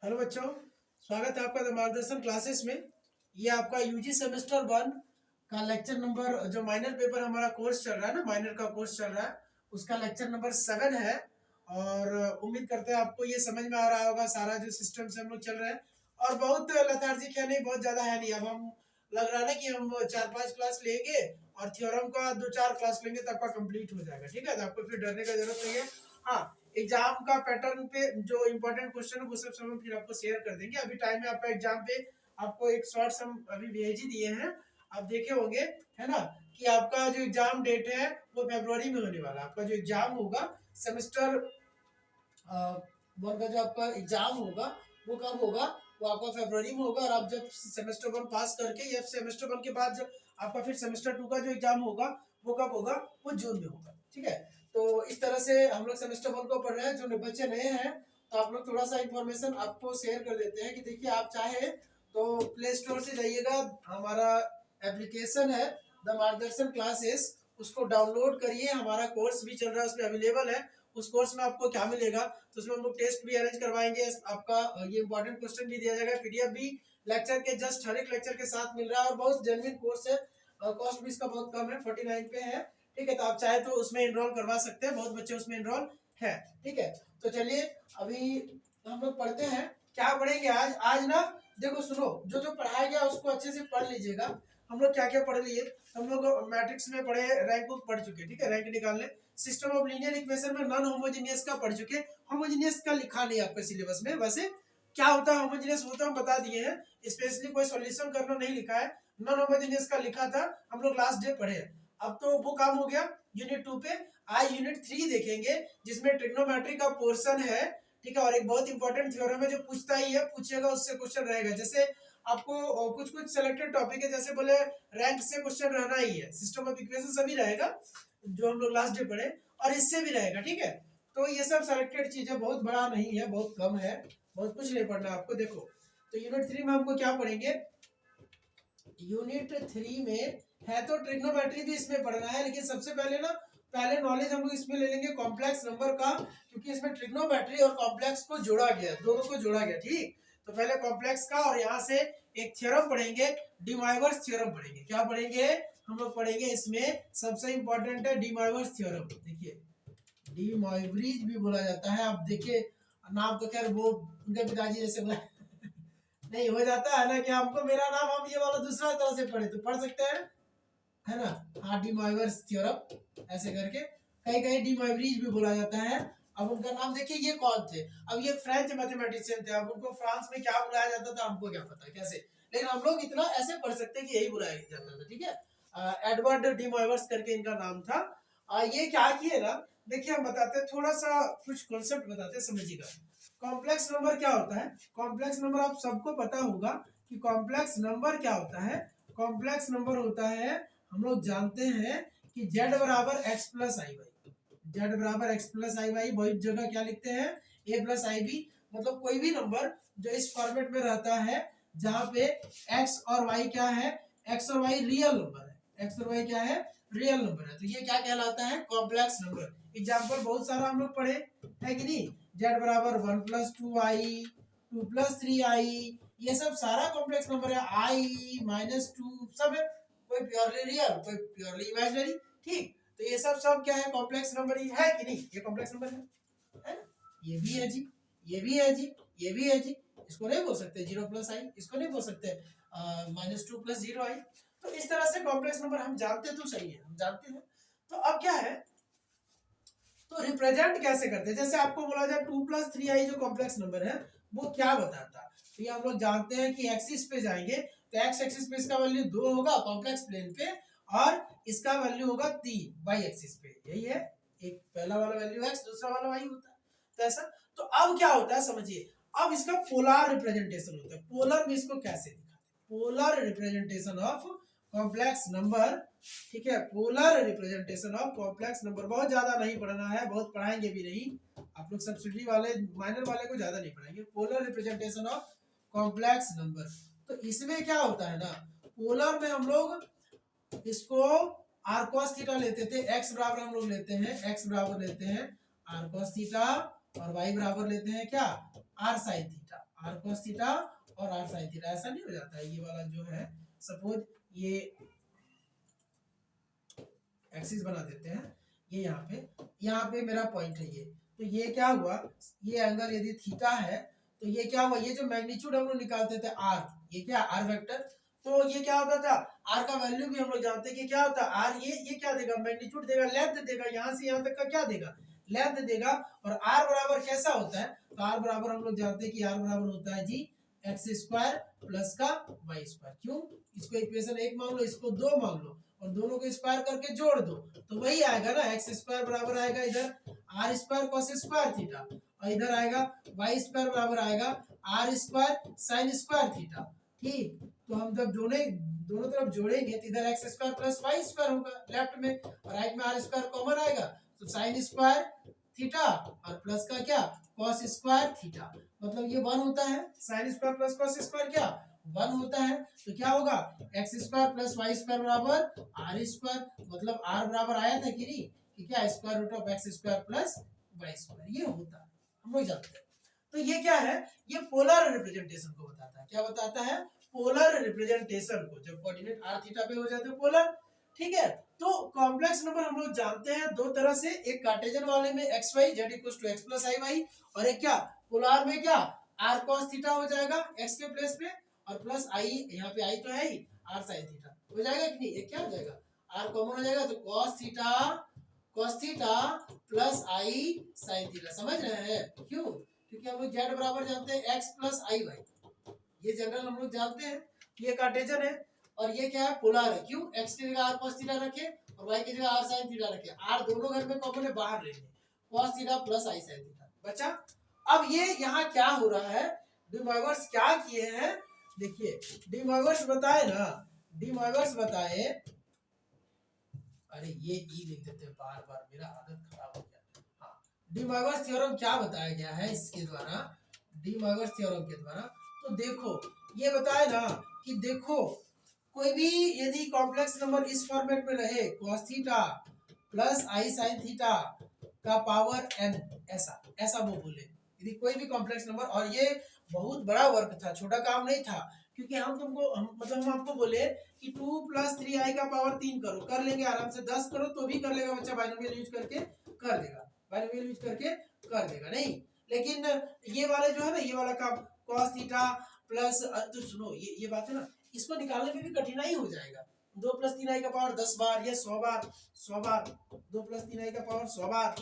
Hello बच्चों, स्वागत है आपका द मार्गदर्शन क्लासेस में। ये आपका यूजी सेमेस्टर 1 का लेक्चर नंबर, जो माइनर पेपर हमारा कोर्स चल रहा है ना, माइनर का कोर्स चल रहा है, उसका लेक्चर नंबर 7 है। और उम्मीद करते हैं आपको ये समझ में आ रहा होगा सारा जो सिस्टम से हम लोग चल रहे हैं। और बहुत लथार्जिक है नहीं, बहुत ज़्यादा है नहीं। अब हम लग रहा है ना कि हम 4-5 क्लास लेंगे और थ्योरम का 2-4 क्लास लेंगे तो आपका कंप्लीट हो जाएगा। ठीक है, तो आपको फिर डरने का जरूरत नहीं है। हाँ, एग्जाम का पैटर्न पे जो इम्पोर्टेंट क्वेश्चन है वो सब हम फिर आपको शेयर कर देंगे। अभी टाइम है आपका एग्जाम पे। आपको एक शॉर्ट्स हम अभी भेज ही दिए हैं, आप देखे होंगे, है ना, कि आपका जो एग्जाम डेट है वो फरवरी में होने वाला है। आपका जो एग्जाम होगा सेमेस्टर वन का, जो आपका एग्जाम होगा वो कब होगा? वो आपका फरवरी में होगा। और आप जब सेमेस्टर 1 पास करके या सेमेस्टर 1 के बाद जब आपका फिर सेमेस्टर 2 का जो एग्जाम होगा वो कब होगा? वो जून में होगा। ठीक है, तो इस तरह से हम लोग सेमेस्टर 1 को पढ़ रहे हैं। जो बच्चे नए हैं तो आप लोग थोड़ा सा इन्फॉर्मेशन आपको शेयर कर देते हैं कि देखिए, आप चाहे तो प्ले स्टोर से जाइएगा, हमारा एप्लीकेशन है द मार्गदर्शन क्लासेस, उसको डाउनलोड करिए। हमारा कोर्स भी चल रहा है, उसमें अवेलेबल है। उस कोर्स में आपको क्या मिलेगा? तो उसमें हम लोग टेस्ट भी अरेंज करवाएंगे, आपका ये इंपॉर्टेंट क्वेश्चन भी दिया जाएगा, पीडीएफ भी लेक्चर के जस्ट हर एक लेक्चर के साथ मिल रहा है। और बहुत जेन्युइन कोर्स है, कॉस्ट भी इसका बहुत कम है, 49 पे है। ठीक है, तो आप चाहे तो उसमें एनरोल करवा सकते हैं, बहुत बच्चे उसमें एनरोल है। ठीक है, तो चलिए अभी हम लोग पढ़ते हैं। क्या पढ़ेंगे आज? आज ना देखो, सुनो, जो जो पढ़ाया गया उसको अच्छे से पढ़ लीजिएगा। हम लोग क्या क्या पढ़ लिए? हम लोग मैट्रिक्स में पढ़े, रैंक बुक पढ़ चुके, ठीक है, रैंक निकालने। सिस्टम ऑफ लीनियर इक्वेशन में नॉन होमोजेनियस का पढ़ चुके। होमोजेनियस का लिखा नहीं आपके सिलेबस में। वैसे क्या होता है होमोजेनियस, वो तो हम बता दिए हैं, स्पेशली कोई सॉल्यूशन करना नहीं लिखा है। नॉन होमोजेनियस का लिखा था, हम लोग लास्ट डे पढ़े। अब तो वो काम हो गया यूनिट 2 पे। आज यूनिट 3 देखेंगे, जिसमें ट्रिग्नोमेट्री का पोर्शन है। ठीक है, और एक बहुत इंपॉर्टेंट थ्योरम है जो पूछता ही है, पूछेगा, उससे क्वेश्चन रहेगा। जैसे आपको कुछ कुछ सिलेक्टेड टॉपिक है, जैसे बोले रैंक से क्वेश्चन रहना ही है, सिस्टम ऑफ इक्वेशन सभी रहेगा जो हम लोग लास्ट डे पढ़े, और इससे भी रहेगा। ठीक है, तो ये सब सिलेक्टेड चीजें, बहुत बड़ा नहीं है, बहुत कम है, बहुत कुछ नहीं पढ़ना आपको। देखो, तो यूनिट 3 में हमको क्या पढ़ेंगे? यूनिट 3 में है तो ट्रिग्नोमेट्री भी इसमें पढ़ना है, लेकिन सबसे पहले ना, पहले नॉलेज हम लोग इसमें ले लेंगे कॉम्प्लेक्स नंबर का, क्योंकि इसमें ट्रिग्नोमेट्री और कॉम्प्लेक्स को जोड़ा गया, दोनों को जोड़ा गया। ठीक, तो पहले कॉम्प्लेक्स का, और यहाँ से एक थ्योरम पढ़ेंगे, डी मोइवर्स थ्योरम पढ़ेंगे। क्या पढ़ेंगे हम लोग? पढ़ेंगे इसमें सबसे इंपॉर्टेंट है डी मोइवर्स थ्योरम। देखिए, डी मोइवरीज भी बोला जाता है। आप देखिए, नाम तो खैर वो उनके पिताजी जैसे बोला नहीं हो जाता है ना कि हमको मेरा नाम, हम ये वाला दूसरा तरह से पढ़े तो पढ़ सकते हैं, है ना। हाँ, डी मोइवर्स थ्योरम ऐसे करके, कहीं कहीं डी मोइवरीज भी बोला जाता है। अब उनका नाम देखिए, ये कौन थे? अब ये फ्रेंच मैथमेटिशियन थे। अब उनको फ्रांस में क्या बुलाया जाता था हमको क्या पता कैसे, लेकिन हम लोग इतना ऐसे पढ़ सकते हैं कि यही बुलाया जाता था। ठीक है, एडवर्ड डी मोइवर्स करके इनका नाम था। ये क्या किए ना, देखिए हम बताते हैं, थोड़ा सा कुछ कॉन्सेप्ट बताते हैं, समझिएगा। कॉम्प्लेक्स नंबर क्या होता है? कॉम्प्लेक्स नंबर आप सबको पता होगा कि कॉम्प्लेक्स नंबर क्या होता है। कॉम्प्लेक्स नंबर होता है, हम लोग जानते हैं कि z बराबर x plus I Y, Z बराबर एक्स प्लस आई वाई, बहुत जगह क्या लिखते हैं? a plus I B. मतलब कोई भी नंबर जो इस फॉर्मेट में रहता है, जहाँ पे x और y क्या है? x और y रियल नंबर है, x और y क्या है? रियल नंबर है। तो ये क्या कहलाता है? Complex number. एग्जाम्पल बहुत सारा हम लोग पढ़े है कि नहीं? z बराबर 1 प्लस 2i, 2 प्लस 3i, ये सब सारा कॉम्प्लेक्स नंबर है। i माइनस 2 सब है, कोई प्योरली रियल, कोई प्योरली इमेजिनरी। ठीक, तो ये सब सब क्या है? कॉम्प्लेक्स नंबर ही है कि नहीं? ये कॉम्प्लेक्स नंबर है ना? ये भी है जी, ये भी है जी, ये भी है जी। इसको नहीं बोल सकते 0 प्लस आई, इसको नहीं बोल सकते माइनस 2 प्लस 0 आई। तो इस तरह से कॉम्प्लेक्स नंबर हम जानते तो सही है, हम जानते हैं। तो अब क्या है, तो रिप्रेजेंट कैसे करते हैं? जैसे आपको बोला जाए 2 प्लस 3i जो कॉम्प्लेक्स नंबर है वो क्या बताता है? तो ये हम लोग जानते हैं कि एक्सिस पे जाएंगे तो एक्स एक्सिस पे इसका वैल्यू 2 होगा कॉम्प्लेक्स प्लेन पे, और इसका वैल्यू होगा 3 वाई एक्सिस पे। यही है, एक पहला वाला वैल्यू एक्स, दूसरा वाला वाई होता है। तो ऐसा, तो अब क्या होता है समझिए, अब इसका पोलर रिप्रेजेंटेशन होता है। पोलर में इसको कैसे दिखाते हैं? Polar representation of complex number. ठीक है, polar representation of complex number. बहुत ज्यादा नहीं पढ़ना है, बहुत पढ़ाएंगे भी नहीं, आप लोग सब्सिडी वाले माइनर वाले को ज्यादा नहीं पढ़ाएंगे। Polar representation of complex number, तो इसमें क्या होता है ना, पोलर में हम लोग इसको आर कॉस थीटा लेते थे, एक्स बराबर हम लोग लेते हैं, एक्स बराबर लेते हैं आर कॉस थीटा, और वाई बराबर लेते हैं क्या? R sine theta, R cos theta और आर sin थीटा, ऐसा नहीं हो जाता है। ये वाला जो है सपोज ये एक्सिस बना देते हैं, ये यहाँ पे मेरा पॉइंट है ये, तो ये क्या हुआ, ये एंगल यदि थीटा है तो ये क्या हुआ, ये जो मैग्नीट्यूड हम लोग निकालते थे आर, ये क्या आर वेक्टर, तो ये क्या होता था, आर का वैल्यू भी हम लोग जानते हैं कि क्या होता है आर, ये क्या देगा, मैग्नीट्यूड देगा, लेंथ देगा, यहाँ से यहाँ तक का क्या देगा, लेंथ देगा। और आर बराबर कैसा होता है, तो आर बराबर हम लोग जानते हैं कि आर बराबर होता है जी एक्स स्क्वायर प्लस का वाई स्क्वायर। क्यों, इसको इक्वेशन 1 मान लो, इसको 2 मान लो और दोनों को स्क्वायर करके जोड़ दो, तो वही आएगा ना, एक्स स्क्वायर बराबर आएगा इधर R square cos square theta, और इधर आएगा वाई स्क्वायर बराबर आएगा R square sine square theta. ठीक, तो हम जब जोड़े दोनों तरफ जोड़ेंगे तो इधर X square plus Y square होगा लेफ्ट में, और राइट में आर स्क्वायर कॉमन आएगा, तो साइन स्क्वायर थीटा और प्लस का क्या कॉस स्क्वायर थीटा, मतलब ये 1 होता है, sine square plus cos square क्या 1 होता है, तो क्या होगा X square plus Y square बराबर आर स्क्वायर, मतलब आर बराबर आया था कि नहीं, कि क्या square root of X square plus Y square, ये होता है, हम लोग जानते हैं। तो ये क्या है, ये पोलर रिप्रेजेंटेशन को बताता है, क्या बताता है, पोलर रिप्रेजेंटेशन को, जब कोऑर्डिनेट आर थीटा पे हो जाते हैं पोलर। ठीक है, तो कॉम्प्लेक्स नंबर हम लोग जानते हैं दो तरह से, एक कार्टेशियन वाले में X Y Z equals to X plus I Y, और एक क्या पोलर में क्या आर कॉस थीटा हो जाएगा एक्स के प्लेस पे, और प्लस आई, यहाँ पे आई तो है ही आर साइन थीटा हो जाएगा कि नहीं, एक क्या हो जाएगा आर कॉमन हो जाएगा, तो cos theta plus i sine theta, समझ रहे हैं, क्यों, क्योंकि हम लोग जेड बराबर जानते हैं एक्स प्लस आई वाई, ये जनरल हम लोग जानते हैं, ये कार्टेशियन है, और ये क्या है पोलर है, क्यों, एक्स की जगह आर cos थीटा रखे और वाई की जगह आर साइन थीटा रखे, आर दोनों घर में कॉमन है, बाहर लेंगे cos theta plus i sine theta बचा। अब ये यहाँ क्या हो रहा है, डिमॉर्गन्स क्या किए हैं, देखिए डिमॉर्गन्स बताए ना, डिमॉर्गन्स बताए, अरे ये ई लिख देते हैं बार बार, मेरा आदत खराब हो गया। हाँ, डिमॉर्गन्स थ्योरम क्या बताया गया है इसके द्वारा, डिमॉर्गन्स थ्योरम के द्वारा, तो देखो ये बताए ना कि देखो कोई भी यदि कॉम्प्लेक्स नंबर इस फॉर्मेट में रहे cos theta plus i sine theta का पावर n, ऐसा वो बोले, यदि कोई भी कॉम्प्लेक्स नंबर, और ये बहुत बड़ा वर्क था, छोटा काम नहीं था, क्योंकि हम आपको बोले कि 2 + 3i का पावर 3 करो, कर लेंगे आराम से, 10 करो तो भी कर लेगा बच्चा, बाइनोमियल यूज करके कर देगा, बाइनोमियल यूज करके कर देगा, नहीं, लेकिन ये वाले जो है ना, ये वाला काम cos थीटा प्लस, तो सुनो ये बात है ना, इसको निकालने में भी कठिनाई हो जाएगा, 2 + 3i का पावर 10 बार या 100 बार, 2 + 3i का पावर 100 बार,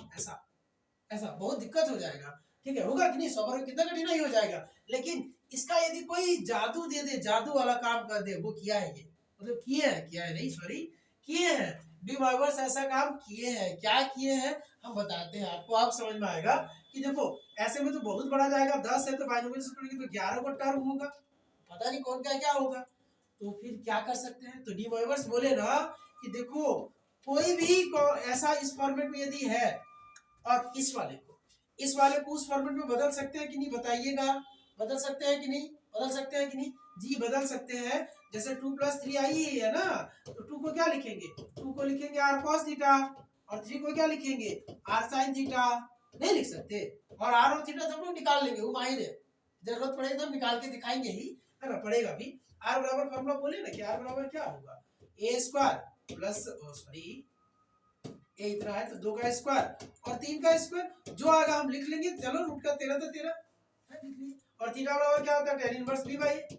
ऐसा बहुत दिक्कत हो जाएगा। ठीक है, होगा कि नहीं, 100 बार में कितना कठिनाई हो जाएगा, लेकिन इसका यदि कोई जादू दे दे, जादू वाला काम कर दे, वो किया है ये, मतलब किया है नहीं सॉरी, किए हैं डिमॉर्गन्स, ऐसा काम किए हैं, क्या किए हैं हम बताते हैं आपको, आप समझ में आएगा कि देखो ऐसे में तो बहुत बड़ा जाएगा, 10 है तो बाइनोमियल से करेंगे तो 11 को टर्म होगा, पता नहीं कौन क्या होगा, तो फिर क्या कर सकते हैं, तो डिमॉर्गन्स बोले ना कि देखो कोई भी ऐसा इस फॉर्मेट में यदि है, और इस वाले को उस फॉर्मेट में बदल सकते हैं कि नहीं, बताइएगा, बदल सकते हैं कि नहीं, बदल सकते हैं कि नहीं, जी बदल सकते हैं। जैसे 2 + 3i है ना, तो 2 को क्या लिखेंगे, 2 को लिखेंगे r cos थीटा, और 3 को क्या लिखेंगे r sin थीटा, नहीं लिख सकते, और r और थीटा सब लोग निकाल लेंगे, वो माहिर है, जरूरत पड़ेगी तो निकाल के दिखाएंगे ही, है ना, पड़ेगा भी। r बराबर फॉर्मूला बोले ना कि r बराबर क्या होगा, a² प्लस सॉरी ए इतना है तो 2 का स्क्वायर और 3 का स्क्वायर, जो आएगा हम लिख लेंगे, चलो रूट का 13 तो 13 लिख लीजिए, और थीटा बराबर क्या होता है tan inverse b by A,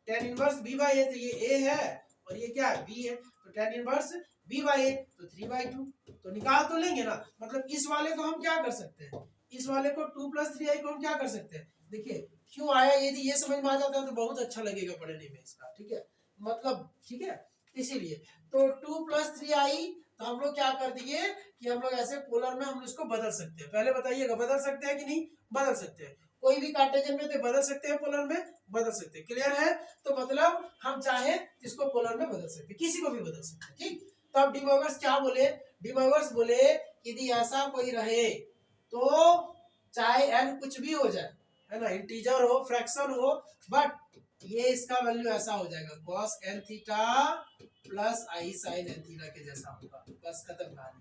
tan inverse b by A, तो ये a है और ये क्या है b है, तो tan inverse b by A तो 3/2, तो निकाल तो लेंगे ना, मतलब इस वाले को हम क्या कर सकते हैं, इस वाले को 2 + 3i को हम क्या कर सकते हैं, देखिए क्यों आया, यदि ये समझ में आ जाता है तो बहुत अच्छा लगेगा पढ़ने में इसका, ठीक है, मतलब ठीक है, इसीलिए तो 2 + 3i, तो हम लोग क्या कर दिए कि हम लोग ऐसे पोलर में हम इसको बदल सकते हैं, पहले बताइएगा बदल सकते हैं कि नहीं, बदल सकते हैं, कोई भी कार्टेशियन में तो बदल सकते हैं, पोलर में बदल सकते हैं, क्लियर है, तो मतलब हम चाहे इसको पोलर में बदल सकते हैं, किसी को भी बदल सकते हैं, ठीक। तो अब डिमॉर्गन्स क्या बोले, डिमॉर्गन्स बोले यदि ऐसा कोई रहे तो चाहे n कुछ भी हो जाए, है ना, इंटीजर हो फ्रैक्शन हो, बट ये इसका वैल्यू ऐसा हो जाएगा cos n theta plus i sign n theta के जैसा होगा, बस खत्म कहानी,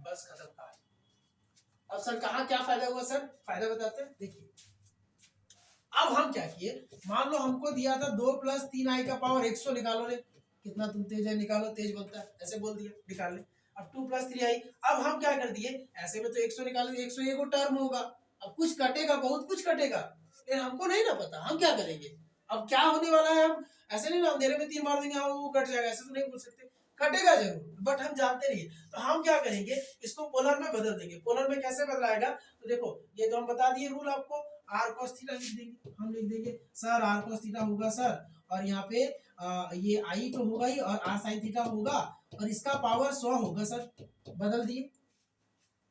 बस खत्म कहानी। अब सर कहाँ क्या फायदा हुआ सर, फायदा बताते हैं। देखिए अब हम क्या किए, मान लो हमको दिया था 2 + 3i का पावर 100 निकालो रे, कितना तुम तेज है निकालो, तेज बनता है, ऐसे बोल दिया निकाल ले। अब 2 + 3i, अब हम क्या कर दिए, ऐसे में तो 100 निकाल दिए, 100 एगो टर्म होगा, अब कुछ कटेगा, बहुत कुछ कटेगा, लेकिन हमको नहीं ना पता हम क्या करेंगे, अब क्या होने वाला है, हम ऐसे नहीं ना अंधेरे में 3 मार देंगे हाँ वो कट जाएगा, ऐसे तो नहीं बोल सकते, कटेगा जरूर बट हम जानते नहीं। तो हम क्या करेंगे, इसको पोलर में बदल देंगे। पोलर में कैसे बदलाएगा, तो देखो ये तो हम बता दिए रूल आपको, r cos थीटा लिख देंगे, हम लिख देंगे सर r cos थीटा होगा सर, और यहाँ पे ये i तो होगा ही और r sin थीटा होगा, और इसका पावर 100 होगा सर, बदल दिए।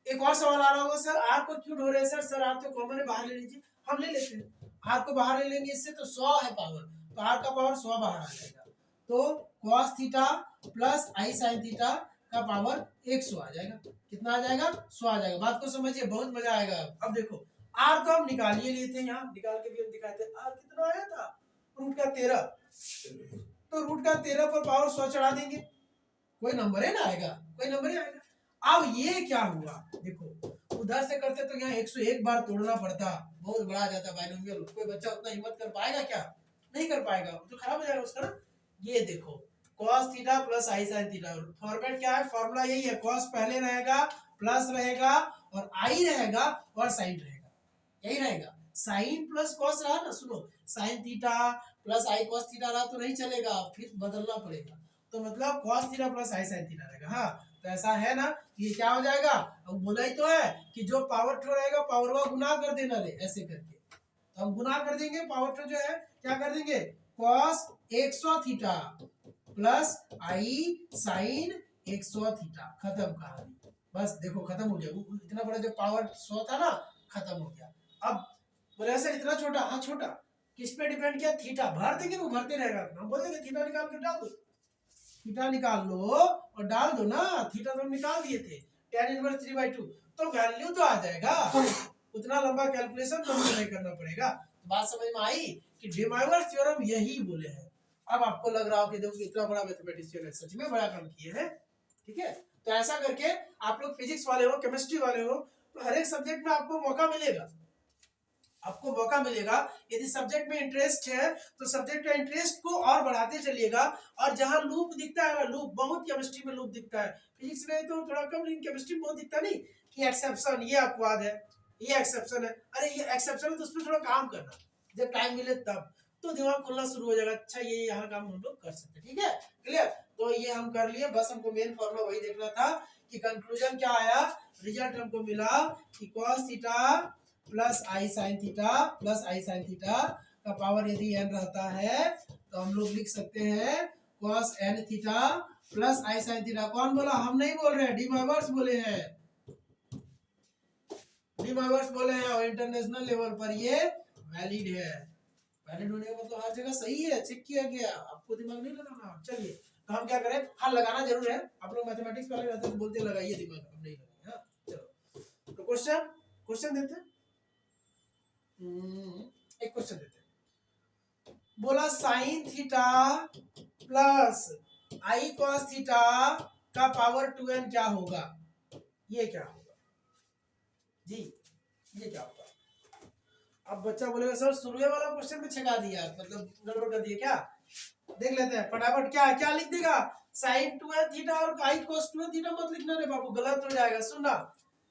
एक और सवाल आ रहा होगा सर r को क्यों ढो रहे हैं सर, सर r तो कॉमन है बाहर ले लीजिए, हम ले लेते हैं, r को बाहर ले लेंगे, इससे तो 100 है पावर, तो r का पावर 100 बाहर आ जाएगा, तो cos theta plus i sin theta का पावर 100 आ जाएगा, कितना आ जाएगा, 100 आ जाएगा। बात को समझिए, बहुत मजा आएगा। अब देखो r को हम निकाल लिए थे, यहाँ निकाल के भी हम दिखाते हैं, r कितना आया था, रूट का 13, तो रूट का 13 पर पावर 100 चढ़ा देंगे, कोई नंबर है ना आएगा, कोई नंबर ही आएगा। अब ये क्या हुआ, देखो उधर से करते तो यहाँ 101 बार तोड़ना पड़ता, बहुत बड़ा आ जाता बाइनोमियल, कोई बच्चा उतना हिम्मत कर पाएगा क्या, नहीं कर पाएगा, तो खराब हो जाएगा उसका ना। ये देखो cos theta plus i sin theta, format क्या है, फॉर्मूला यही है, cos पहले रहेगा, प्लस रहेगा और i रहेगा और sin रहेगा, यही रहेगा, sin प्लस cos रहा ना, सुनो sin theta plus i cos theta रहा तो नहीं चलेगा, फिर बदलना पड़ेगा, तो मतलब cos theta plus i sin theta रहेगा। हाँ तो ऐसा है ना, ये क्या हो जाएगा, अब बोला ही तो है कि जो पावर टू रहेगा पावर वा गुना कर देना रे, ऐसे करके, तो हम गुना कर देंगे, पावर टू जो है क्या कर देंगे, cos 100 theta plus i sin 100 theta, खत्म कहानी, बस देखो खत्म हो गया, इतना बड़ा जो पावर 100 था ना, खत्म हो गया। अब बोले सर इतना छोटा, हाँ छोटा, किस पे डिपेंड किया, थीटा, भर देंगे वो भरते रहेगा, हम बोल देंगे थीटा निकाल कर डाल दो, थीटा निकाल लो और डाल दो ना, थीटा तो हम निकाल दिए थे, tan इनवर्स 3/2, तो वैल्यू तो आ जाएगा, उतना लंबा कैलकुलेशन तो नहीं करना पड़ेगा। तो बात समझ में आई कि डी माइवर्स थ्योरम यही बोले हैं। अब आपको लग रहा हो कि देखो कितना बड़ा मैथमेटिशियन है, सच में बड़ा काम किए हैं, ठीक है। तो ऐसा करके आप लोग फिजिक्स वाले हो, केमिस्ट्री वाले हो, तो हर एक सब्जेक्ट में आपको मौका मिलेगा, आपको मौका मिलेगा, यदि सब्जेक्ट में इंटरेस्ट है तो सब्जेक्ट का इंटरेस्ट को और बढ़ाते चलिएगा, और जहां लूप दिखता है ना, लूप बहुत केमिस्ट्री में लूप दिखता है, फिजिक्स में तो थोड़ा कम, लेकिन केमिस्ट्री में बहुत दिखता नहीं कि एक्सेप्शन, ये अपवाद है, ये एक्सेप्शन है, अरे ये एक्सेप्शन है तो उसमें थोड़ा काम करना, जब टाइम मिले तब तो दिमाग खुलना शुरू हो जाएगा, अच्छा ये यहाँ काम हम लोग कर सकते हैं, ठीक है, क्लियर। तो ये हम कर लिए, बस हमको मेन फॉर्मूला वही देखना था कि कंक्लूजन क्या आया, रिजल्ट हमको मिला कि cos theta plus i sin theta plus i sin theta का पावर यदि n रहता है तो हम लोग लिख सकते हैं cos n theta plus i sin theta. कौन बोला, हम नहीं बोल रहे हैं, डी माइवर्स बोले हैं, डी माइवर्स बोले हैं, और इंटरनेशनल लेवल पर ये वैलिड है, वैलिड होने का मतलब हर जगह सही है, चेक किया गया, आपको दिमाग नहीं लगाना। चलिए तो हम क्या करें, हाँ लगाना जरूर है, आप लोग मैथमेटिक्स वाले रहते हैं तो बोलते लगाइए दिमाग, हम नहीं लगाएंगे। हाँ चलो तो क्वेश्चन देते हैं, एक क्वेश्चन देते हैं, बोला sine theta plus I cos theta का पावर 2n क्या होगा, ये क्या होगा जी, ये क्या होगा। अब बच्चा बोलेगा सर शुरू वाला क्वेश्चन में छका दिया, मतलब गड़बड़ कर दिया क्या, देख लेते हैं फटाफट, क्या क्या लिख देगा, साइन 2n थीटा और आई कॉस 2n थीटा मत लिखना रे बाबू, गलत हो जाएगा, सुनना,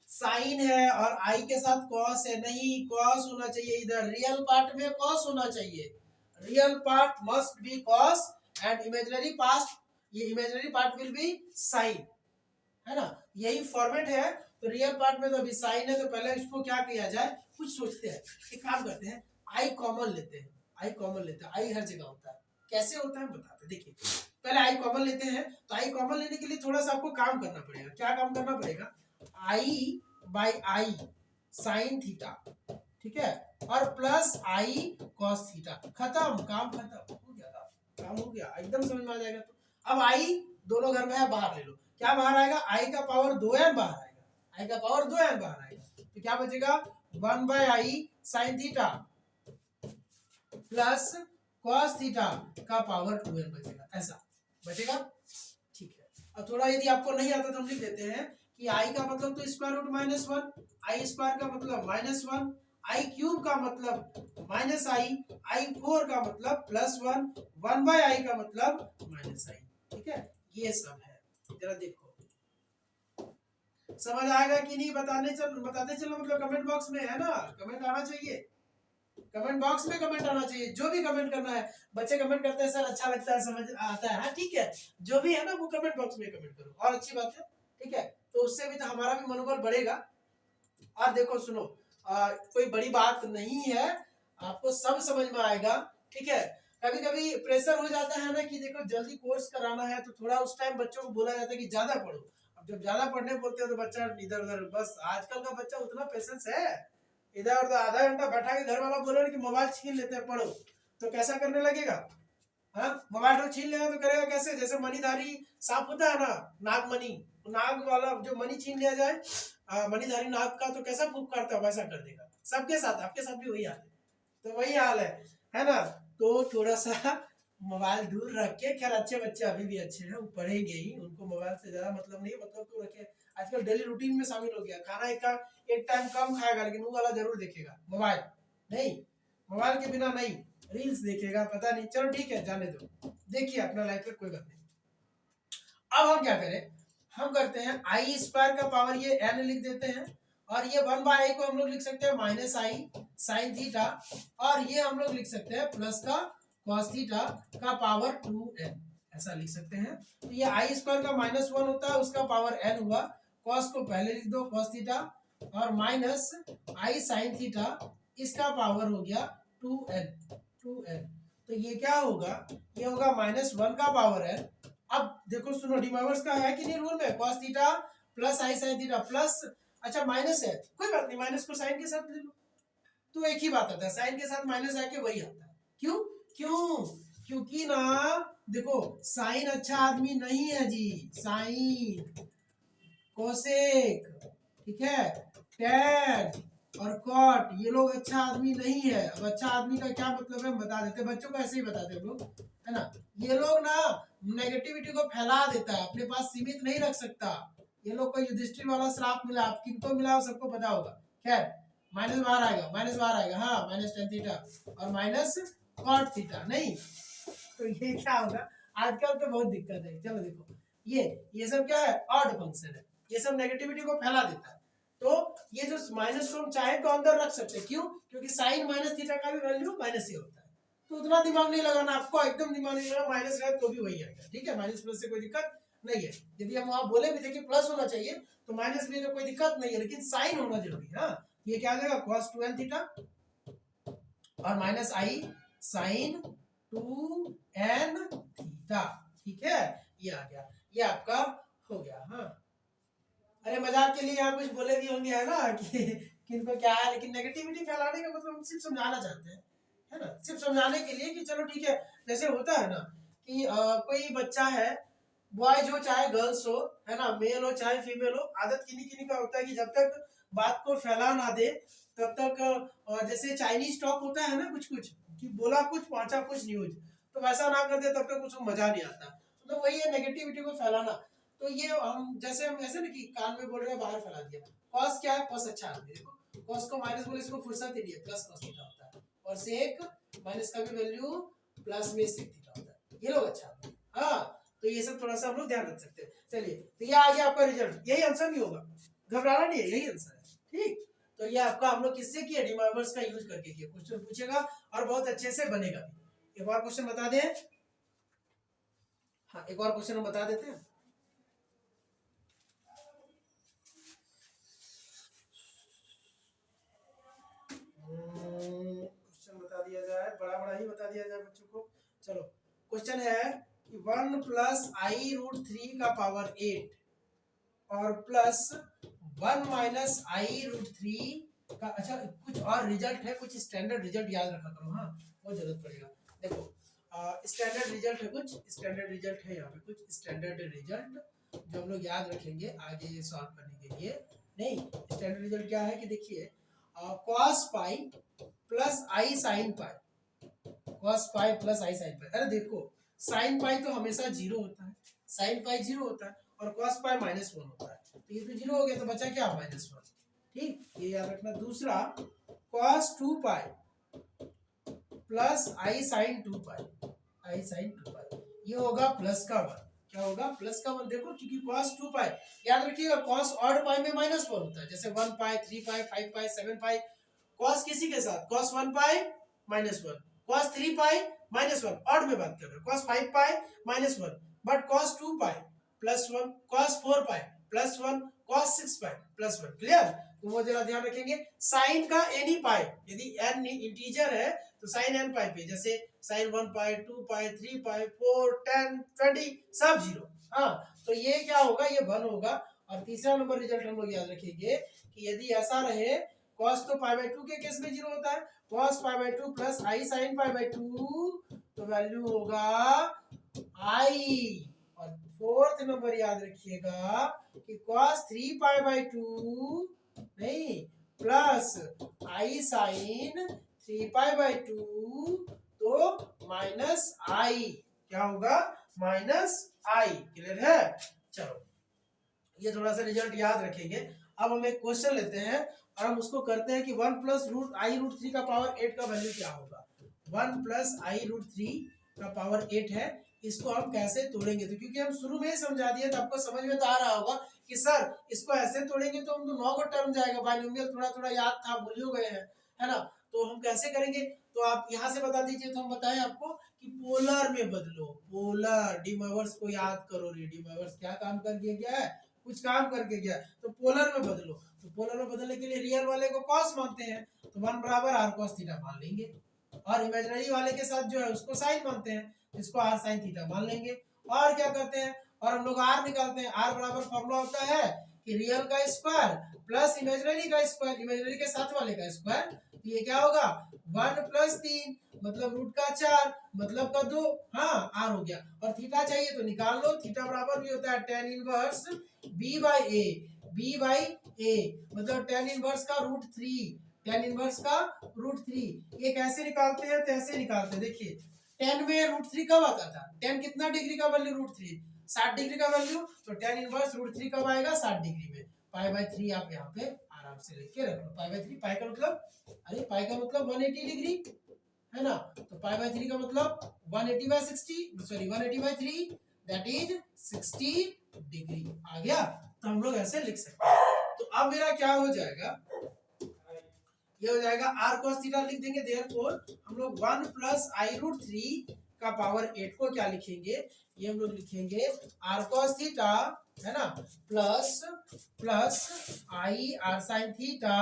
साइन है और आई के साथ कॉस है, नहीं कॉस होना चाहिए, इधर रियल पार्ट में कॉस होना चाहिए, real part must be cos and imaginary part, ये imaginary part will be sine, है ना, यही फॉर्मेट है। तो रियल पार्ट में तो अभी साइन है, तो पहले इसको क्या किया जाए, कुछ सोचते हैं, एक काम करते हैं, आई कॉमन लेते हैं, आई कॉमन लेते हैं, आई हर जगह होता है, कैसे होता है बताते हैं, देखिए पहले आई कॉमन लेते हैं, तो आई कॉमन लेने के लिए थोड़ा सा आपको काम करना पड़ेगा, क्या काम करना पड़ेगा, आई बाई आई साइन थीटा, ठीक है, और प्लस आई कॉस थीटा, खत्म, काम खत्म हो गया, काम हो गया, एकदम समझ में आ जाएगा। तो अब आई दोनों घर में है, बाहर ले लो, क्या बाहर आएगा, आई का पावर 2n बाहर आएगा, आई का पावर 2n बाहर आएगा, तो क्या बचेगा 1 by I sine theta plus cos theta का पावर 2n बचेगा, ऐसा बचेगा, ठीक है। अब थोड़ा यदि आपको नहीं आता तो हम लिख देते हैं कि आई का मतलब तो स्क्वायर रूट -1, आई स्क्वायर का मतलब -1, आई क्यूब का मतलब -i, आई फोर का मतलब +1, 1/i का मतलब -i। ठीक है, ये सब है। जरा देखो समझ आएगा कि नहीं, बताते चलो, मतलब कमेंट बॉक्स में है ना, कमेंट आना चाहिए, कमेंट बॉक्स में कमेंट आना चाहिए। जो भी कमेंट करना है, बच्चे कमेंट करते हैं सर अच्छा लगता है, समझ आता है, हाँ ठीक है, जो भी है ना वो कमेंट बॉक्स में कमेंट करो, और अच्छी बात है। ठीक है, तो उससे भी तो हमारा भी मनोबल बढ़ेगा। और देखो सुनो, कोई बड़ी बात नहीं है, आपको सब समझ में आएगा। ठीक है, कभी कभी प्रेशर हो जाता है ना कि देखो जल्दी कोर्स कराना है, तो थोड़ा उस टाइम बच्चों को बोला जाता है कि ज्यादा पढ़ो। अब जब ज्यादा पढ़ने बोलते हो तो बच्चा इधर उधर, बस आजकल का बच्चा उतना पेशेंस है, इधर उधर आधा घंटा बैठा के घर वाला बोले कि मोबाइल छीन लेते हैं पढ़ो, तो कैसा करने लगेगा। हाँ, मोबाइल तो छीन लेगा तो करेगा कैसे, जैसे मणिधारी सांप होता है ना, नागमणि, नाग वाला जो मणि छीन लिया जाए, मणिधारी नाग का, तो कैसा फूक करता है वैसा कर देगा सबके साथ, आपके साथ भी वही हाल है। तो वही हाल है ना। तो थोड़ा सा मोबाइल दूर रख के, खैर अच्छे बच्चे अभी भी अच्छे हैं, वो पढ़ेंगे ही, उनको मोबाइल से ज्यादा मतलब नहीं, मतलब तो रखे, आजकल डेली रूटीन में शामिल हो गया, खाना एक टाइम कम खाएगा, लेकिन वो वाला जरूर देखेगा, मोबाइल नहीं, मोबाइल के बिना नहीं, रील्स देखेगा, पता नहीं, चलो ठीक है जाने दो, देखिए अपना लाइफ में, कोई बात नहीं। अब हम क्या करें, हम करते हैं आई स्क्वायर का पावर ये n लिख देते हैं, और ये 1/i को हम लोग लिख सकते हैं -i sin थीटा, और ये हम लोग लिख सकते हैं प्लस का cos थीटा का पावर 2n, ऐसा लिख सकते हैं। तो ये आई स्क्वायर का -1 होता है, उसका पावर n हुआ, cos को पहले लिख दो cos थीटा, और माइनस आई sin थीटा, इसका पावर हो गया 2n। तो ये क्या होगा, ये होगा -1 का पावर n। अब देखो सुनो, डिमर्स का है कि नहीं रूल में, cos थीटा प्लस आई sin थीटा प्लस, अच्छा माइनस है, कोई बात नहीं, माइनस को साइन के साथ ले लो, तो एक ही बात आता है, साइन के साथ माइनस आके वही आता है। क्यों क्यों क्योंकि ना देखो, साइन अच्छा आदमी नहीं है जी, साइन, कोसेक, ठीक है, टैन और कॉट, ये लोग अच्छा आदमी नहीं है। अब अच्छा आदमी का क्या मतलब है हम बता देते, बच्चों को ऐसे ही बताते हैं लोग, है ना। ये लोग ना नेगेटिविटी को फैला देता है, अपने पास सीमित नहीं रख सकता। ये लोग को युधिष्ठिर वाला श्राप मिला, आप किनको मिला सबको पता होगा। खैर माइनस बाहर आएगा, माइनस बाहर आएगा, हाँ -tan थीटा और माइनस कॉट थीटा, नहीं तो ये क्या होगा, आजकल तो बहुत दिक्कत है। चलो देखो, ये सब क्या है, ऑड फंक्शन है, ये सब नेगेटिविटी को फैला देता है। तो ये जो माइनस को हम चाहे तो अंदर रख सकते हैं, क्यों, क्योंकि साइन माइनस थीटा का भी वैल्यू माइनस ही होता है, तो उतना दिमाग नहीं लगाना आपको, एकदम दिमाग नहीं लगाना, माइनस है तो भी वही आएगा। ठीक है, माइनस प्लस से कोई दिक्कत नहीं है, यदि हम वहां बोले भी थे कि प्लस होना चाहिए तो माइनस में तो कोई दिक्कत नहीं है, लेकिन साइन होना जरूरी है। हाँ, ये क्या आ जाएगा, cos 2n थीटा और माइनस आई साइन 2n थीटा। ठीक है, ये आ गया, ये आपका हो गया। हाँ, अरे मजाक के लिए यहाँ कुछ बोले भी होंगे, है ना, कि किनको क्या है, लेकिन नेगेटिविटी फैलाने का मतलब हम सिर्फ समझाना चाहते हैं, है ना, सिर्फ समझाने के लिए कि चलो ठीक है। जैसे होता है ना कि कोई बच्चा है, बॉयज हो चाहे गर्ल्स हो, है ना, मेल हो चाहे फीमेल हो, आदत किन्हीं किन्हीं का होता है कि जब तक बात को फैला ना दे तब तक, जैसे चाइनीज टॉक होता है ना, कुछ कुछ कि बोला कुछ पहुंचा कुछ न्यूज, तो वैसा ना कर दे तब तक उसको मजा नहीं आता। तो वही है नेगेटिविटी को फैलाना। तो ये हम जैसे हम ऐसे ना कि कान में बोल रहे हैं बाहर फैला दिया। कॉस क्या है, कॉस अच्छा आदमी, देखो कॉस को माइनस बोले, इसको फुर्सत ही नहीं है, प्लस कॉस थीटा होता है, और सेक माइनस का भी वैल्यू प्लस में सेक थीटा होता है, ये लोग अच्छा आदमी। हाँ, तो ये सब थोड़ा सा हम लोग ध्यान रख सकते हैं। चलिए, तो ये आ गया आपका रिजल्ट, यही आंसर नहीं होगा, घबराना नहीं है, यही आंसर है। ठीक, तो ये आपका हम लोग किससे किया, डिमर्स का यूज करके किया। क्वेश्चन पूछेगा और बहुत अच्छे से बनेगा भी। एक और क्वेश्चन बता दें, हाँ एक और क्वेश्चन हम बता देते हैं। क्वेश्चन बता दिया जाए, बड़ा बड़ा ही बता दिया जाए बच्चों को। चलो, क्वेश्चन है कि 1 प्लस आई रूट 3 का पावर 8 और प्लस 1 माइनस आई रूट 3 का, अच्छा कुछ और रिजल्ट है, कुछ स्टैंडर्ड रिजल्ट याद रखा करो, हाँ वो जरूरत पड़ेगा। देखो स्टैंडर्ड रिजल्ट है, कुछ स्टैंडर्ड रिजल्ट है यहाँ पे, कुछ स्टैंडर्ड रिजल्ट जो हम लोग याद रखेंगे आगे सॉल्व करने के लिए। नहीं, स्टैंडर्ड रिजल्ट क्या है कि देखिए, cos pi plus i sine pi, cos pi plus i sine pi. अरे देखो, साइन पाई तो हमेशा जीरो होता है, साइन पाई जीरो होता है, और cos पाई -1 होता है। तो ये तो 0 हो गया, तो बचा क्या -1। ठीक, ये याद रखना। दूसरा cos 2 pi plus i sin 2 pi, i sin 2 पाई, ये होगा प्लस का 1। क्या होगा? प्लस का 1। देखो क्योंकि cos 2 पाई, याद रखिएगा cos ऑड पाई में -1 होता है, जैसे 1 पाई, 3 पाई, 5 पाई, 7 पाई। cos किसी के साथ cos 1 पाई -1, cos 3 पाई -1, ऑड में बात कर रहे हैं, cos 5 pi -1, but cos 2 pi +1, cos 4 pi +1, cos 6 pi +1। Clear? तो वो जरा ध्यान रखेंगे। साइन का एनी पाई, यदि n इंटीजर है तो साइन n पाई पे, जैसे साइन 1 पाई, 2 पाई, 3 पाई, 4, 10, 20 सब 0। हाँ, तो ये क्या होगा? ये 1 होगा। और तीसरा नंबर रिजल्ट हम लोग याद रखेंगे कि यदि ऐसा रहे, cos तो π/2 के केस में 0 होता है, cos π/2 प्लस i sin π/2, तो वैल्यू होगा i। और फोर्थ नंबर याद रखिएगा कि cos 3π/2 नहीं प्लस i sin 3π/2, तो -i। क्या होगा? -i। क्लियर है? चलो, ये थोड़ा सा रिजल्ट याद रखेंगे। अब हम एक क्वेश्चन लेते हैं और हम उसको करते हैं कि 1 + √i√3 का पावर 8 का वैल्यू क्या होगा। 1 + i√3 का पावर 8 है, इसको हम कैसे तोड़ेंगे? तो क्योंकि हम शुरू में ही समझा दिए तो आपको समझ में तो आ रहा होगा कि सर इसको ऐसे तोड़ेंगे तो हम तो 9 का टर्म जाएगा। बाइनोमियल थोड़ा थोड़ा याद था, भूल ही गए हैं, है ना? तो हम कैसे करेंगे? तो आप यहाँ से बता दीजिए, तो हम बताएं आपको कि पोलर में बदलो। पोलर, डिमर्वर्स को याद करो रे। डिमर्वर्स क्या काम करके गया है? कुछ काम करके गया, तो पोलर में बदलो। तो पोलर में बदलने के लिए रियल वाले को cos मानते हैं, तो 1 बराबर r cos थीटा मान लेंगे। और इमेजिनरी वाले के साथ जो है उसको साइन मानते हैं, इसको r sin थीटा मान लेंगे। और क्या करते हैं? और हम लोग r निकालते हैं। r बराबर फॉर्मूला होता है कि रियल का स्क्वायर प्लस इमेजिनरी का स्क्वायर, इमेजिनरी के साथ वाले का स्क्वायर। तो ये क्या होगा? 1 + 3 मतलब रूट का 4 मतलब का 2। हाँ, r हो गया। और थीटा चाहिए तो निकाल लो। थीटा बराबर भी होता है tan इनवर्स b/a, b/a मतलब tan इनवर्स का √3, tan इनवर्स का √3। ये कैसे निकालते हैं? तो ऐसे निकालते हैं, देखिए tan में √3 कब आता था? tan कितना डिग्री का वैल्यू? √3, 60 डिग्री का वैल्यू। तो tan इनवर्स √3 कब आएगा? 60 डिग्री में। π/3 आप यहाँ पे आराम से लिख के रख लो। π/3, पाई का मतलब, अरे पाई का मतलब 180 डिग्री है ना? तो π/3 का मतलब 180/60, सॉरी 180/3, दैट इज 60 डिग्री। आ गया? तो हम लोग ऐसे लिख सकते हैं। तो अब मेरा क्या हो जाएगा? ये हो जाएगा r cos थीटा लिख देंगे। देयरफॉर हम लोग 1 + i√3 का पावर 8 को क्या लिखेंगे? ये हम लोग लिखेंगे r cos थीटा, है ना, plus i r sin theta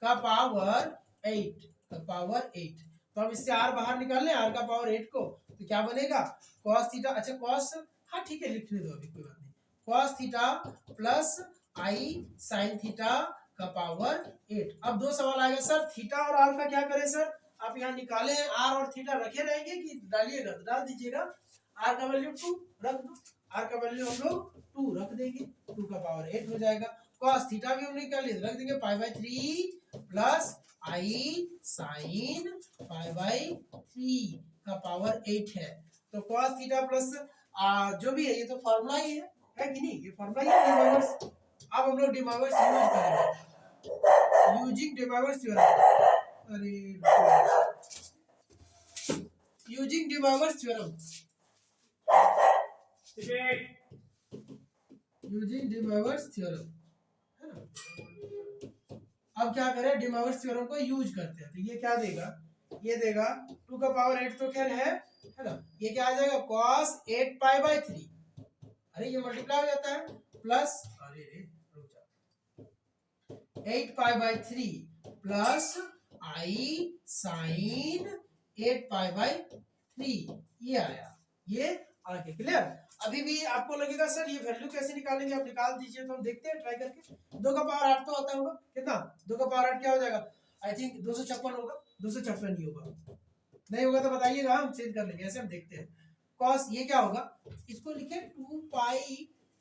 का पावर 8, का पावर 8। तो हम इससे r बाहर निकाल लें, r का पावर 8 को, तो क्या बनेगा? cos थीटा, अच्छा cos, हाँ ठीक है लिखने दो, अभी कोई बात नहीं। cos theta plus i sin theta का पावर 8। अब दो सवाल आएगा, सर थीटा और r का क्या करें? सर आप यहाँ निकाले हैं, r और थीटा रखे रहेंगे कि डालिएगा? तो डाल दीजिएगा। r का वैल्यू 2 रख दो, r का वैल्यू हम लोग 2 रख देंगे, 2 का पावर 8 हो जाएगा। cos थीटा भी हम निकाल लिए, रख देंगे π/3 प्लस i sin π/3 का पावर 8 है। तो cos थीटा प्लस जो भी है, ये तो फॉर्मूला ही है कि नहीं? ये फॉर्मूला ही है डिमर्वर्स। अब हम लोग डिमर्वर्स यूज करेंगे, यूजिंग डिमर्वर्स थ्योरम। अरे यूजिंग डिमर्वर्स थ्योरम, यूजिंग डिमर्वर्स थ्योरम, है ना? अब क्या करें? डिमर्वर्स थ्योरम को यूज करते हैं। तो ये क्या देगा? ये देगा 2 का पावर 8 तो खैर है ना? ये क्या आ जाएगा? cos 8π/3, अरे ये मल्टीप्लाई हो जाता है, प्लस, अरे रे 8π/3 प्लस i sin 8π/3, ये आया, ये आगे। क्लियर? अभी भी आपको लगेगा सर ये वैल्यू कैसे निकालेंगे? आप निकाल दीजिए, तो हम देखते हैं ट्राई करके। 2 का पावर 8 तो आता होगा, कितना? 2 का पावर 8 क्या हो जाएगा? आई थिंक 256 होगा। 256 ही होगा, नहीं होगा तो बताइएगा, हम चेंज कर लेंगे। ऐसे हम देखते हैं। cos ये क्या होगा? इसको लिखे 2π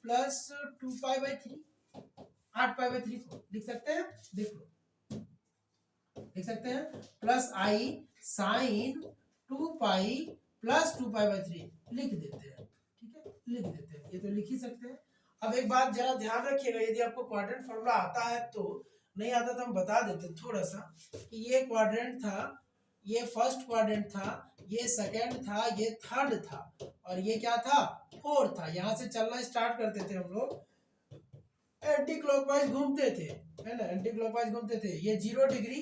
प्लस 2π/3, 8π/3 को लिख सकते हैं, देख लो, लिख सकते हैं, प्लस i sin 2π प्लस 2π/3 लिख देते हैं। ठीक है, लिख देते हैं, ये तो लिख ही सकते हैं। अब एक बात जरा ध्यान रखिएगा, यदि आपको क्वाड्रेंट फॉर्मूला आता है तो, नहीं आता तो हम बता देते थोड़ा सा कि ये क्वाड्रेंट था, ये फर्स्ट क्वाड्रेंट था, ये सेकंड था, ये थर्ड था, और ये क्या था, फोर्थ था। यहाँ से चलना स्टार्ट करते थे हम लोग, एंटी क्लॉकवाइज घूमते थे, है ना, एंटी क्लॉकवाइज घूमते थे। ये 0 डिग्री,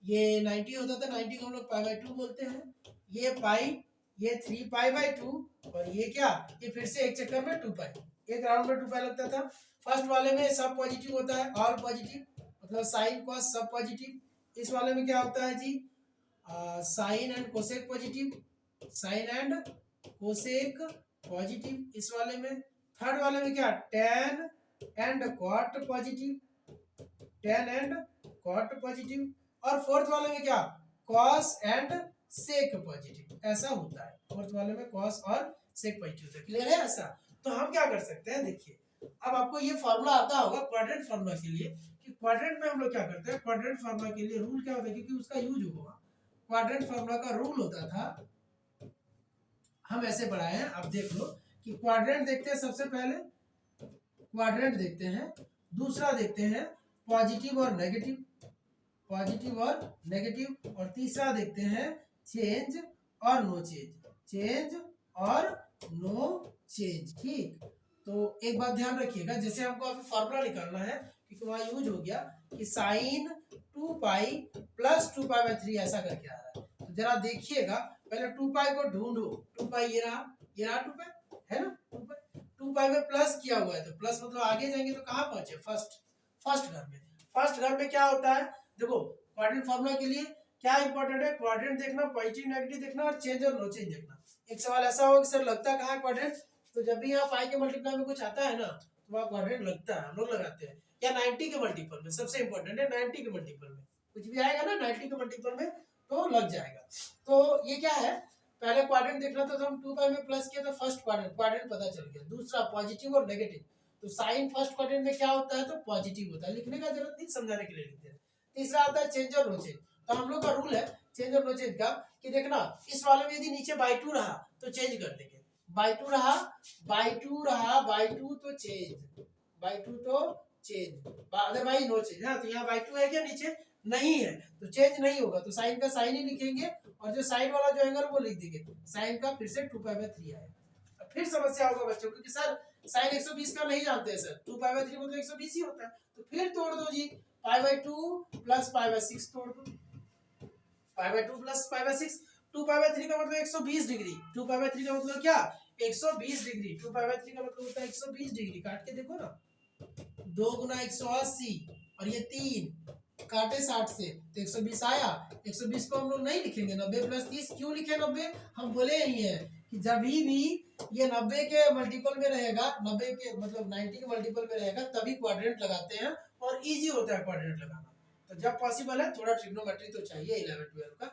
ये 90 होता था, 90 को हम लोग π/2 बोलते हैं, ये पाई, ये 3π/2, और ये क्या, ये फिर से एक चक्कर में 2π, एक राउंड में 2π लगता था। फर्स्ट वाले में सब पॉजिटिव होता है, ऑल पॉजिटिव, मतलब साइन कॉस सब पॉजिटिव। इस वाले में क्या होता है जी, sine and cosec positive, sine and cosec positive. इस वाले में, थर्ड वाले में क्या, tan and cot positive, tan and cot positive, और फोर्थ वाले में क्या, कॉस एंड सेक पॉजिटिव। ऐसा होता है फोर्थ वाले में, कॉस और सेक पॉजिटिव होता है। क्लियर है ऐसा? तो हम क्या कर सकते हैं, देखिए अब आपको ये फॉर्मूला आता होगा क्वाड्रेंट फॉर्मूला के लिए, कि क्वाड्रेंट में हम लोग क्या करते हैं, क्वाड्रेंट फॉर्मूला के लिए रूल क्या होता है, क्योंकि उसका यूज होगा। क्वाड्रेंट फॉर्मूला का रूल होता था, हम ऐसे पढ़ाए हैं, आप देख लो कि क्वाड्रेंट देखते हैं, सबसे पहले क्वाड्रेंट देखते हैं, दूसरा देखते हैं पॉजिटिव और नेगेटिव, पॉजिटिव और नेगेटिव, और तीसरा देखते हैं चेंज और नो चेंज, चेंज और नो चेंज। ठीक, तो एक बात ध्यान रखिएगा, जैसे हमको अभी फॉर्मूला निकालना है, क्योंकि वहां यूज हो गया कि साइन 2π प्लस 2π/3 ऐसा करके आ रहा है। तो जरा देखिएगा, पहले 2π को ढूंढो, 2π ये रहा 2π है ना, 2π में प्लस किया हुआ है, तो प्लस मतलब आगे जाएंगे तो कहाँ पहुंचे, फर्स्ट घर में। फर्स्ट घर में क्या होता है, देखो क्वाड्रेंट फॉर्मूला के लिए क्या इंपॉर्टेंट है, क्वाड्रेंट देखना, पॉजिटिव नेगेटिव देखना, और चेंज और नो चेंज देखना। एक सवाल ऐसा होगा कि सर लगता कहाँ है क्वाड्रेंट, तो जब भी यहाँ पाई के मल्टीप्लाई में कुछ आता है ना, तो वहाँ क्वाड्रेंट लगता है, हम लोग लगाते हैं, या 90 के मल्टीपल में, सबसे इंपॉर्टेंट है 90 के मल्टीपल में, कुछ भी आएगा ना 90 के मल्टीपल में तो लग जाएगा। तो ये क्या है, पहले क्वाड्रेंट देखना था, तो हम 2π में प्लस किया तो फर्स्ट क्वाड्रेंट पता चल गया। दूसरा पॉजिटिव और नेगेटिव, तो साइन फर्स्ट क्वाड्रेंट में क्या होता है, तो पॉजिटिव होता है, लिखने का जरूरत नहीं, समझाने के लिए लिखते हैं। तीसरा आता है चेंज और नो चेंज, तो हम लोग का रूल है चेंज और नो चेंज का, कि देखना इस वाले में यदि नीचे बाई 2 रहा तो चेंज कर देंगे, बाई 2 रहा, तो चेंज, बाई 2 तो चेंज, अदरवाइज नो चेंज। हाँ, तो यहाँ बाई 2 है क्या, नीचे नहीं है, तो चेंज नहीं होगा, तो साइन का साइन ही लिखेंगे, और जो साइन वाला जो एंगल वो लिख देंगे, साइन का फिर से 2π/3 आएगा। फिर समस्या होगा बच्चों, क्योंकि सर साइन 120 का नहीं जानते हैं सर, 2π/3 मतलब 120 ही होता है, तो फिर तोड़ दो जी, π/2 प्लस π/6 तोड़ दो, π/2 प्लस π/6, 2π/3 का मतलब 120 डिग्री, 2π/3 का मतलब क्या, 120 डिग्री, 2π/3 का मतलब होता है 120 डिग्री। काट के देखो ना, 2 गुना 180, और ये 3 काटे 60 से, तो 120 आया। 120 को हम लोग नहीं लिखेंगे, 90 प्लस 30 क्यों लिखे 90, हम बोले ही है कि जब भी ये 90 के मल्टीपल में रहेगा, 90 के मतलब 90 के मल्टीपल में रहेगा, तभी क्वाड्रेंट लगाते हैं, और इजी होता है क्वाड्रेंट लगाना। तो जब पॉसिबल है, थोड़ा ट्रिग्नोमेट्री तो चाहिए 11-12 का।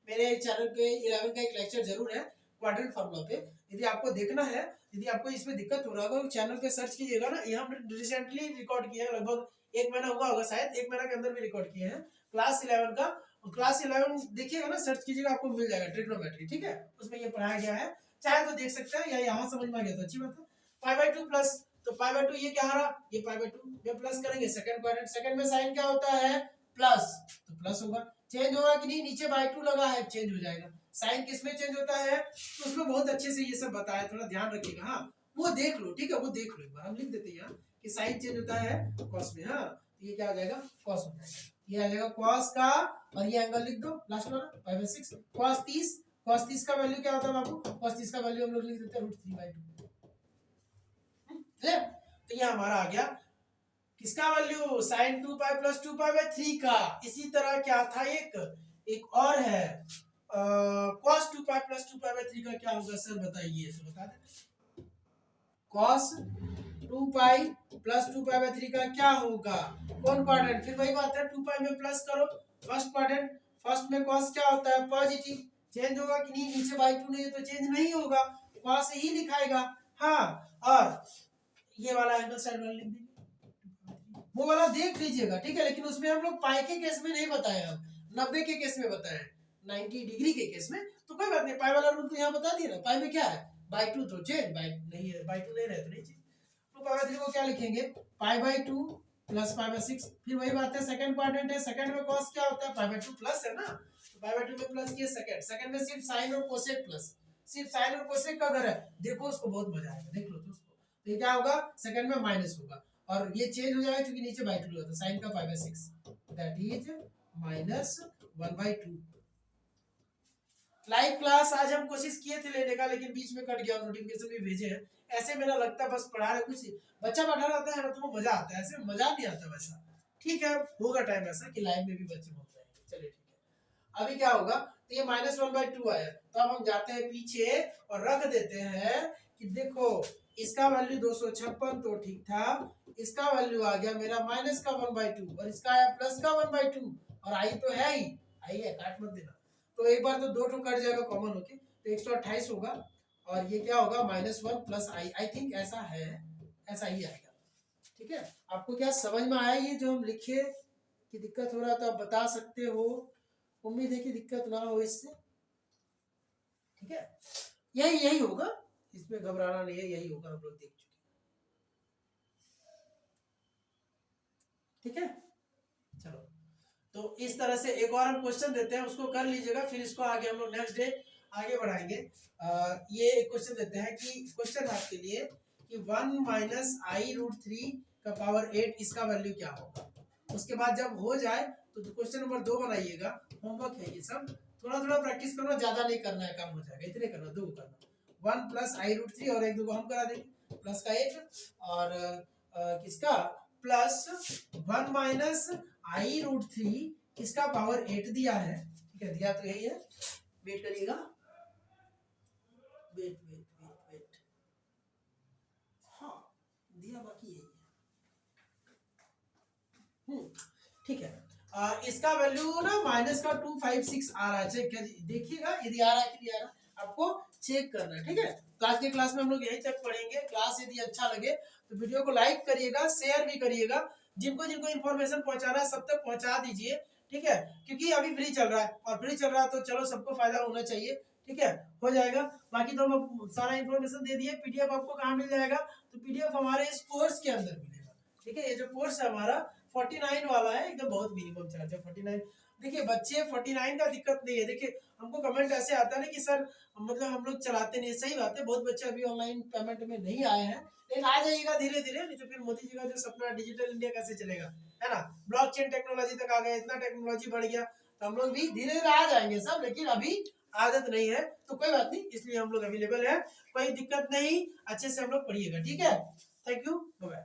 मेरे चैनल पे 11 का एक लेक्चर जरूर है क्वाड्रेंट फॉर्मूला पे, यदि आपको देखना है, यदि आपको इसमें दिक्कत हो रहा होगा, चैनल पे सर्च कीजिएगा ना, ये हम रिसेंटली रिकॉर्ड किए हैं, लगभग 1 महीना हुआ होगा शायद, 1 महीना के अंदर भी रिकॉर्ड किए हैं क्लास 11 का। क्लास 11 देखिएगा ना, सर्च कीजिएगा, आपको मिल जाएगा ट्रिग्नोमेट्री, ठीक है, उसमें ये पढ़ाया गया है, चाहे तो देख सकते हैं, या यहाँ समझ में आ गया तो अच्छी बात है। π/2 प्लस, तो π/2 ये क्या रहा, ये π/2 में प्लस करेंगे, सेकंड क्वाड्रेंट, सेकंड में साइन क्या होता है, प्लस, तो प्लस होगा। चेंज होगा कि नहीं, नीचे बाई 2 लगा है, चेंज हो जाएगा। साइन किसमें चेंज होता है, तो उसमें बहुत अच्छे से ये सब बताया, थोड़ा ध्यान रखिएगा। हाँ, वो देख लो, ठीक है, वो देख लो एक बार, हम लिख देते हैं यहाँ कि साइन चेंज होता है कॉस में। हाँ, तो ये क्या आ जाएगा, कॉस हो जाएगा, ये आ जाएगा कॉस का, और ये एंगल लिख दो लास्ट वाला π/6, कॉस 30 का वैल्यू क्या होता है बाबू, कॉस 30 का वैल्यू हम लोग लिख देते हैं √3/2। तो ये हमारा आ गया किसका वैल्यू, साइन 2π प्लस 2π/3 का। इसी तरह क्या था, एक और है cos 2π प्लस 2π/3 का, क्या होगा सर बताइए, तो बता दे, cos 2π प्लस 2π/3 का क्या होगा, कौन क्वाड्रेंट, फिर वही बात है, 2π में प्लस करो, फर्स्ट क्वाड्रेंट, फर्स्ट में cos क्या होता है, पॉजिटिव, चेंज होगा कि नहीं, नीचे बाई 2 नहीं है तो चेंज नहीं होगा, cos ही लिखाएगा। हाँ, और ये वाला एंगल साइड वाला लिख देंगे, वो वाला देख लीजिएगा, ठीक है, लेकिन उसमें हम लोग पाई के केस में नहीं बताया, हम 90 के केस में बताया, 90 डिग्री के केस में, तो कोई बात नहीं, पाई वाला रूल तो यहाँ बता दिया ना, पाई में क्या है, बाई 2 तो चेंज, बाई नहीं है, बाई 2 नहीं रहे तो नहीं चेंज। 2 पाई बाई 3 को क्या लिखेंगे, पाई/2 प्लस पाई/6। फिर वही बात है, सेकंड क्वाड्रेंट है, सेकंड में कॉस क्या होता है, पाई/2 प्लस है ना, तो पाई/2 में प्लस किए सेकंड, सेकंड में सिर्फ साइन और कोसेक प्लस, सिर्फ साइन और कोसेक का घर है, देखो उसको बहुत मजा आएगा, देख लो तो उसको। तो ये क्या होगा, सेकंड में माइनस होगा और ये चेंज हो जाएगा क्योंकि नीचे बाई 2 होता है, साइन का पाई/6 दैट इज -1/2। लाइव क्लास आज हम कोशिश किए थे लेने का, लेकिन बीच में कट गया, नोटिफिकेशन भी भेजे हैं। ऐसे मेरा लगता है बस पढ़ा रहे, कुछ बच्चा बैठा रहता है ना तो मजा आता है, ऐसे मजा नहीं आता वैसा। ठीक है, होगा टाइम ऐसा कि लाइव में भी बच्चे बोल रहे हैं। चलिए ठीक है, अभी क्या होगा, तो ये -1/2 आया, तो अब हम जाते हैं पीछे और रख देते हैं कि देखो इसका वैल्यू 256 तो ठीक था, इसका वैल्यू आ गया मेरा -1/2 और इसका आया +1/2 और आई तो है ही, आई है, काट मत देना। तो एक बार तो 2 ठो कट जाएगा कॉमन होके, तो 128 होगा और ये क्या होगा -1 प्लस आई थिंक ऐसा है, ऐसा ही आएगा। ठीक है, आपको क्या समझ में आया ये जो हम लिखे कि दिक्कत हो रहा था, आप बता सकते हो, उम्मीद है कि दिक्कत ना हो इससे। ठीक है, यही होगा, इसमें घबराना नहीं है, यही होगा, हम लोग देख चुके। ठीक है, चलो तो इस तरह से एक और हम क्वेश्चन देते हैं, उसको कर लीजिएगा, फिर इसको आगे हम लोग नेक्स्ट डे आगे बढ़ाएंगे। ये एक क्वेश्चन देते हैं कि क्वेश्चन आपके लिए कि 1 - i√3 का पावर 8 इसका वैल्यू क्या होगा। उसके बाद जब हो जाए तो क्वेश्चन नंबर 2 बनाइएगा, होमवर्क है ये सब, थोड़ा थोड़ा प्रैक्टिस करना, ज्यादा नहीं करना है, काम हो जाएगा, इतने करना, 2 करना, 1 + i√3 और 1 2 को हम करा देंगे, प्लस का 1 और किसका +1 - i√3 किसका पावर 8 दिया है। ठीक है, दिया तो यही है, वेट करिएगा, वेट, हाँ दिया, बाकी यही है। ठीक है, इसका वैल्यू ना -256 आ रहा है, चेक देखिएगा यदि आ रहा है कि नहीं आ रहा, आपको चेक करना है। ठीक है, तो आज के क्लास में हम लोग यही तक पढ़ेंगे। क्लास यदि अच्छा लगे तो वीडियो को लाइक करिएगा, शेयर भी करिएगा, जिनको जिनको इन्फॉर्मेशन पहुंचाना है सब तक पहुंचा दीजिए। ठीक है, क्योंकि अभी फ्री चल रहा है और फ्री चल रहा है तो चलो सबको फायदा होना चाहिए। ठीक है, हो जाएगा, बाकी तो हम सारा इन्फॉर्मेशन दे दिए। पीडीएफ आपको कहाँ मिल जाएगा, तो पीडीएफ हमारे इस कोर्स के अंदर मिलेगा। ठीक है, ये जो कोर्स है हमारा 49 वाला है, एकदम बहुत मिनिमम चार्ज है 49। देखिए बच्चे 49 का दिक्कत नहीं है। देखिए हमको कमेंट ऐसे आता है ना कि सर मतलब हम लोग चलाते नहीं, सही बात है, बहुत बच्चे अभी ऑनलाइन पेमेंट में नहीं आए हैं, लेकिन आ जाइएगा धीरे धीरे, नहीं तो फिर मोदी जी का जो सपना डिजिटल इंडिया कैसे चलेगा, है ना, ब्लॉकचेन टेक्नोलॉजी तक आ गए, इतना टेक्नोलॉजी बढ़ गया, तो हम लोग भी धीरे धीरे आ जाएंगे सब, लेकिन अभी आदत नहीं है तो कोई बात नहीं, इसलिए हम लोग अवेलेबल है, कोई दिक्कत नहीं, अच्छे से हम लोग पढ़िएगा। ठीक है, थैंक यू, बाय।